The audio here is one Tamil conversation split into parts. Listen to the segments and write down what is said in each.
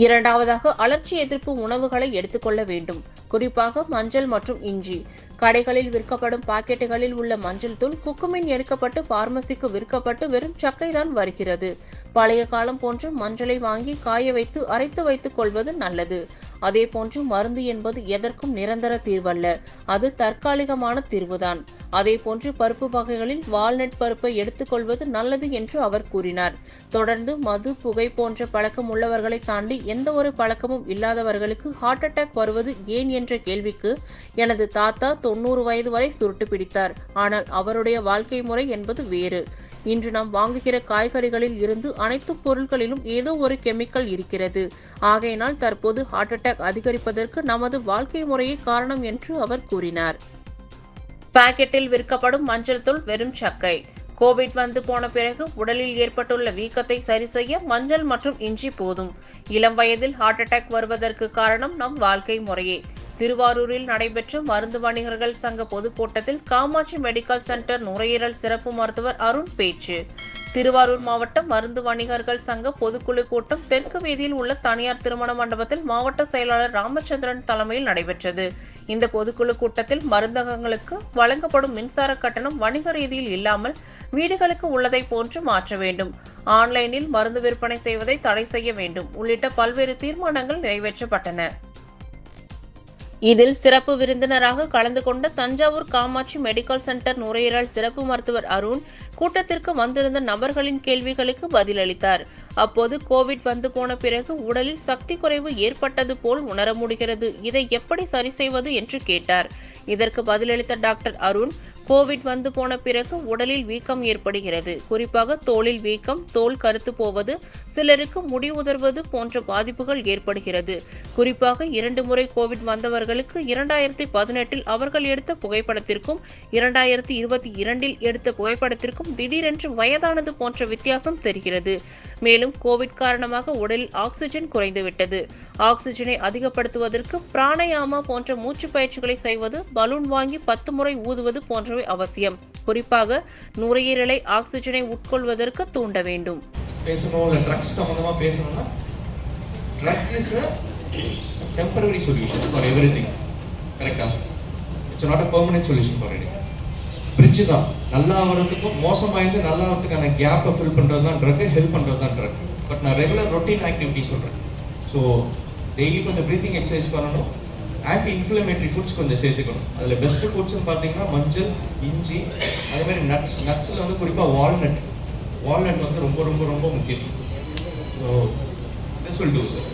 இரண்டாவதாக, அலர்ச்சி எதிர்ப்பு உணவுகளை எடுத்துக்கொள்ள வேண்டும். குறிப்பாக மஞ்சள் மற்றும் இஞ்சி. கடைகளில் விற்கப்படும் பாக்கெட்டுகளில் உள்ள மஞ்சள் தூள் குக்குமின் எடுக்கப்பட்டு பார்மசிக்கு விற்கப்பட்டு வெறும் சக்கை தான் வருகிறது. பழைய காலம் போன்று மஞ்சளை வாங்கி காய வைத்து அரைத்து வைத்துக் கொள்வது நல்லது. அதேபோன்று மருந்து என்பது எதற்கும் நிரந்தர தீர்வல்ல, அது தற்காலிகமான தீர்வுதான். அதேபோன்று பருப்பு வகைகளில் வால்நட் பருப்பை எடுத்துக்கொள்வது நல்லது என்று அவர் கூறினார். தொடர்ந்து மது, புகை போன்ற பழக்கம் உள்ளவர்களை தாண்டி எந்த ஒரு பழக்கமும் இல்லாதவர்களுக்கு ஹார்ட் அட்டாக் வருவது ஏன் என்ற கேள்விக்கு, எனது தாத்தா 90 வயது வரை சுருட்டு பிடித்தார், ஆனால் அவருடைய வாழ்க்கை முறை என்பது வேறு. இன்று நாம் வாங்குகிற காய்கறிகளில் இருந்து அனைத்து பொருட்களிலும் ஏதோ ஒரு கெமிக்கல் இருக்கிறது. ஆகையினால் தற்போது ஹார்ட் அட்டாக் அதிகரிப்பதற்கு நமது வாழ்க்கை முறையே காரணம் என்று அவர் கூறினார். பாக்கெட்டில் விற்கப்படும் மஞ்சள் தூள் வெறும் சக்கை. கோவிட் வந்து போன பிறகு உடலில் ஏற்பட்டுள்ள வீக்கத்தை சரி செய்ய மஞ்சள் மற்றும் இஞ்சி போதும். இளம் வயதில் ஹார்ட் அட்டாக் வருவதற்கு காரணம் நம் வாழ்க்கை முறையே. திருவாரூரில் நடைபெற்ற மருந்து வணிகர்கள் சங்க பொதுக்கூட்டத்தில் காமாட்சி மெடிக்கல் சென்டர் நுரையீரல் சிறப்பு மருத்துவர் அருண் பேச்சு. திருவாரூர் மாவட்டம் மருந்து வணிகர்கள் சங்க பொதுக்குழு கூட்டம் தெற்கு வீதியில் உள்ள தனியார் திருமண மண்டபத்தில் மாவட்ட செயலாளர் ராமச்சந்திரன் தலைமையில் நடைபெற்றது. இந்த பொதுக்குழு கூட்டத்தில் மருந்தகங்களுக்கு வழங்கப்படும் மின்சார கட்டணம் வணிக ரீதியில் இல்லாமல் வீடுகளுக்கு உள்ளதை போன்று மாற்ற வேண்டும், ஆன்லைனில் மருந்து விற்பனை செய்வதை தடை செய்ய வேண்டும் உள்ளிட்ட பல்வேறு தீர்மானங்கள் நிறைவேற்றப்பட்டன. இதில் சிறப்பு விருந்தினராக கலந்து கொண்ட தஞ்சாவூர் காமாட்சி மெடிக்கல் சென்டர் நுரையீரல் சிறப்பு மருத்துவர் அருண் கூட்டத்திற்கு வந்திருந்த நபர்களின் கேள்விகளுக்கு பதிலளித்தார். அப்போது கோவிட் வந்து போன பிறகு உடலில் சக்தி குறைவு ஏற்பட்டது போல் உணர முடிகிறது, இதை எப்படி சரி செய்வது என்று கேட்டார். இதற்கு பதிலளித்த டாக்டர் அருண், கோவிட் வந்து போன பிறகு உடலில் வீக்கம் ஏற்படுகிறது. குறிப்பாக தோலில் வீக்கம், தோல் கருத்து போவது, சிலருக்கு முடி உதர்வது போன்ற பாதிப்புகள் ஏற்படுகிறது. குறிப்பாக 2 முறை கோவிட் வந்தவர்களுக்கு 2018 அவர்கள் எடுத்த புகைப்படத்திற்கும் 2022 எடுத்த புகைப்படத்திற்கும் திடீரென்று வயதானது போன்ற வித்தியாசம் தெரிகிறது. மேலும் கோவிட் காரணமாக உடலில் ஆக்சிஜன் குறைந்துவிட்டது. ஆக்சிஜனை அதிகப்படுத்துவதற்கு பிராணயாமா போன்ற மூச்சு பயிற்சிகளை செய்வது, பலூன் வாங்கி 10 முறை ஊதுவது போன்றவை அவசியம். குறிப்பாக நுரையீரலை ஆக்சிஜனை உட்கொள்வதற்கு தூண்ட வேண்டும். ட்ரக்ஸ் சம்பந்தமா பேசணும்னா, drug is a temporary solution for everything. கரெக்ட்டா? It's not a permanent solution for anything. Bridge தான். நல்லா ஆகிறதுக்கும் மோசமாயிருந்து நல்லா ஆகிறதுக்கான கேப்பை ஃபில் பண்ணுறது தான் ட்ரக், ஹெல்ப் பண்ணுறது தான் ட்ரக். பட் நான் ரெகுலர் ரொட்டீன் ஆக்டிவிட்டி சொல்கிறேன். ஸோ டெய்லி கொஞ்சம் ப்ரீத்திங் எக்ஸசைஸ் பண்ணணும், ஆன்டி இன்ஃப்ளமேட்டரி ஃபுட்ஸ் கொஞ்சம் சேர்த்துக்கணும். அதில் பெஸ்ட்டு ஃபுட்ஸ்ன்னு பார்த்தீங்கன்னா மஞ்சள், இஞ்சி, அதேமாதிரி நட்ஸில் வந்து குறிப்பாக வால்நட் வந்து ரொம்ப ரொம்ப ரொம்ப முக்கியம். So this will do sir.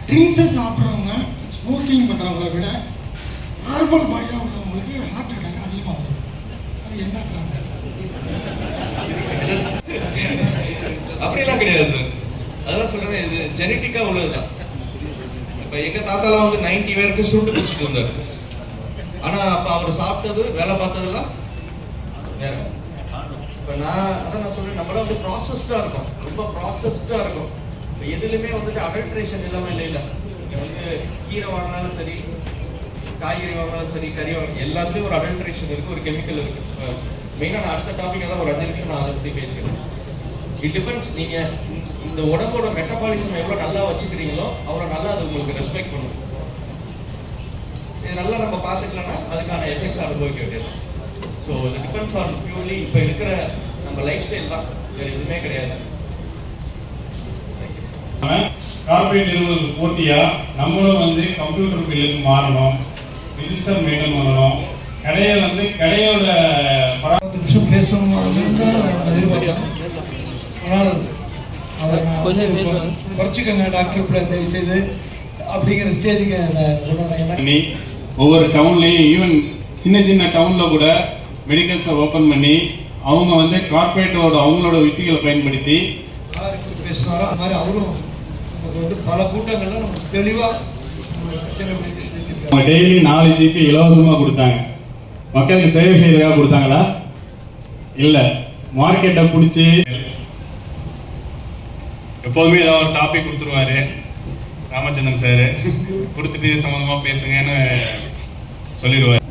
ட்ரிங்க்ஸை சாப்பிட்றவங்க, ஸ்மோக்கிங் பண்ணுறவங்கள விட நார்மல் பாடியாக உள்ளவங்களுக்கு ஹார்ட் அட்டாக் அதிகமாக வரும். அது என்ன காரணம்? அப்படிலாம் கிடையாது சார். அதான் சொல்கிறேன், இது ஜெனட்டிக்காக உள்ளது தான். இப்போ எங்கள் தாத்தாலாம் வந்து 90 பேருக்கு சுருட்டு பிடிச்சிட்டு வந்தார். ஆனால் அப்போ அவர் சாப்பிட்டது, வேலை பார்த்ததெல்லாம் வேற. இப்போ நான் சொல்கிறேன், நம்மளாம் வந்து ப்ராசஸ்டாக இருக்கும், ரொம்ப ப்ராசஸ்டாக இருக்கும். இப்போ எதுலையுமே வந்துட்டு அடல்ட்ரேஷன் இல்லாமல் இல்லை. நீங்கள் வந்து கீரை வாங்கினாலும் சரி, காய்கறி வாங்கினாலும் சரி, கறி வாங்கினாலும் எல்லாத்துலேயும் ஒரு அடல்ட்ரேஷன் இருக்குது, ஒரு கெமிக்கல் இருக்குது. மெயினாக நான் அடுத்த டாப்பிக்காக தான் ஒரு 5 நிமிஷம் நான் அதை பற்றி பேசிடுறேன். இட் டிபெண்ட்ஸ், நீங்கள் இந்த உடம்போட மெட்டபாலிசம் எவ்வளோ நல்லா வச்சுக்கிறீங்களோ அவ்வளோ நல்லா அது உங்களுக்கு ரெஸ்பெக்ட் பண்ணும். இது நல்லா நம்ம பார்த்துக்கலன்னா அதுக்கான எஃபெக்ட்ஸ் அனுபவிக்க வேண்டியது. ஸோ இது டிபெண்ட்ஸ் ஆன் பியூர்லி இப்போ இருக்கிற நம்ம லைஃப் ஸ்டைல் தான், வேறு எதுவுமே கிடையாது. கார்பரேட் நிறுவனங்களுக்கு போட்டியாக நம்மளும் வந்து கம்ப்யூட்டர் பில்லுக்கு மாறணும், ரிஜிஸ்டர் மெயின்டைன் பண்ணணும். கடையை வந்து கடையோட 10 நிமிஷம் பேசணும் எதிர்பார்க்கலாம். ஆனால் அதை நான் குறைச்சிக்கங்க டாக்டர் பிள்ளை தயவு செய்து அப்படிங்கிற ஸ்டேஜுக்கு பண்ணி ஒவ்வொரு டவுன்லேயும், ஈவன் சின்ன சின்ன டவுனில் கூட மெடிக்கல்ஸை ஓப்பன் பண்ணி அவங்க வந்து கார்பரேட்டோட அவங்களோட யுக்திகளை பயன்படுத்தி பேசினாரோ அது மாதிரி அவரும் நமக்கு வந்து பல கூட்டங்கள்லாம் நமக்கு தெளிவாக அவங்க டெய்லி 4 GB இலவசமாக கொடுத்தாங்க. மக்களுக்கு சேவை செய்யறதுக்காக கொடுத்தாங்களா? இல்லை, மார்க்கெட்டை பிடிச்சி எப்போதுமே ஏதாவது ஒரு டாபிக் கொடுத்துருவாரு ராமச்சந்திரன் சார், கொடுத்துட்டு சம்மந்தமாக பேசுங்கன்னு சொல்லிடுவார்.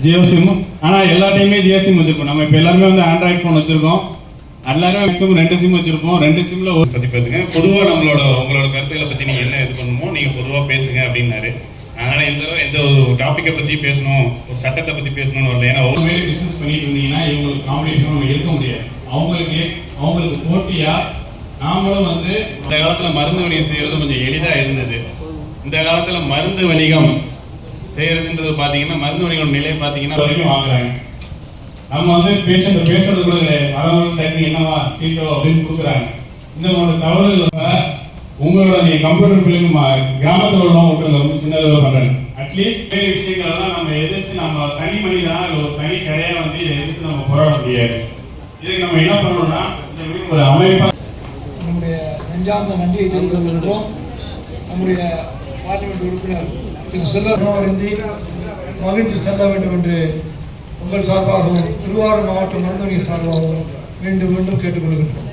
ஜியோ சிம், ஆனால் எல்லாத்தையுமே ஜியோ சிம் வச்சுருக்கோம். நம்ம இப்போ எல்லாருமே வந்து ஆண்ட்ராய்ட் ஃபோன் வச்சுருக்கோம். எல்லாரும் மேக்ஸிமம் 2 சிம் வச்சிருப்போம். 2 சிம்ல ஒரு பத்தி பேசுங்க. பொதுவாக உங்களோட கருத்துக்களை பத்தி நீங்க என்ன இது பண்ணணுமோ நீங்க பொதுவாக பேசுங்க அப்படின்னாரு. அதனால எந்த ஒரு டாப்பிக்கை பத்தி பேசணும், ஒரு சட்டத்தை பத்தி பேசணும்னு வரல. ஏன்னா அவங்க மேலே பிசினஸ் பண்ணிட்டு இருந்தீங்கன்னா இவங்களுக்கு காம்படிஷன் நம்ம இருக்க முடியாது. அவங்களுக்கு போட்டியா நாமளும் வந்து இந்த காலத்துல மருந்து வணிகம் செய்யறது கொஞ்சம் எளிதா இருந்தது. இந்த காலத்துல மருந்து வணிகம் செய்யறதுன்றது பாத்தீங்கன்னா மருந்து வணிகம் நிலை பாத்தீங்கன்னா வரைக்கும் வாங்குறாங்க. நம்ம வந்து பேசுறது கூட கிடையாது. வரவங்க தண்ணி என்னவா சீட்டோ அப்படின்னு கொடுக்குறாங்க. இந்த ஒரு தவறுகள் உங்களோட நீங்க கம்ப்யூட்டர் பிள்ளைங்க கிராமத்தில் உள்ளவங்க விட்டுருங்க, ரொம்ப சின்ன அளவில் பண்றாங்க. அட்லீஸ்ட் பெரிய விஷயங்கள் எல்லாம் நம்ம எதிர்த்து நம்ம தனி மனிதனா இல்லை ஒரு தனி கடையா வந்து இதை எதிர்த்து நம்ம போராட முடியாது. இதுக்கு நம்ம என்ன பண்ணணும்னா ஒரு அமைப்பா நம்முடைய நெஞ்சார்ந்த நன்றியை தெரிவித்துக் கொள்கிறோம். நம்முடைய பார்லிமெண்ட் உறுப்பினர் திரு செல்வருந்தி மகிழ்ச்சி செல்ல வேண்டும் என்று உங்கள் சார்பாகவும் திருவாரூர் மாவட்ட மருத்துவமனை சார்பாகவும் மீண்டும் கேட்டுக்கொள்கின்றோம்.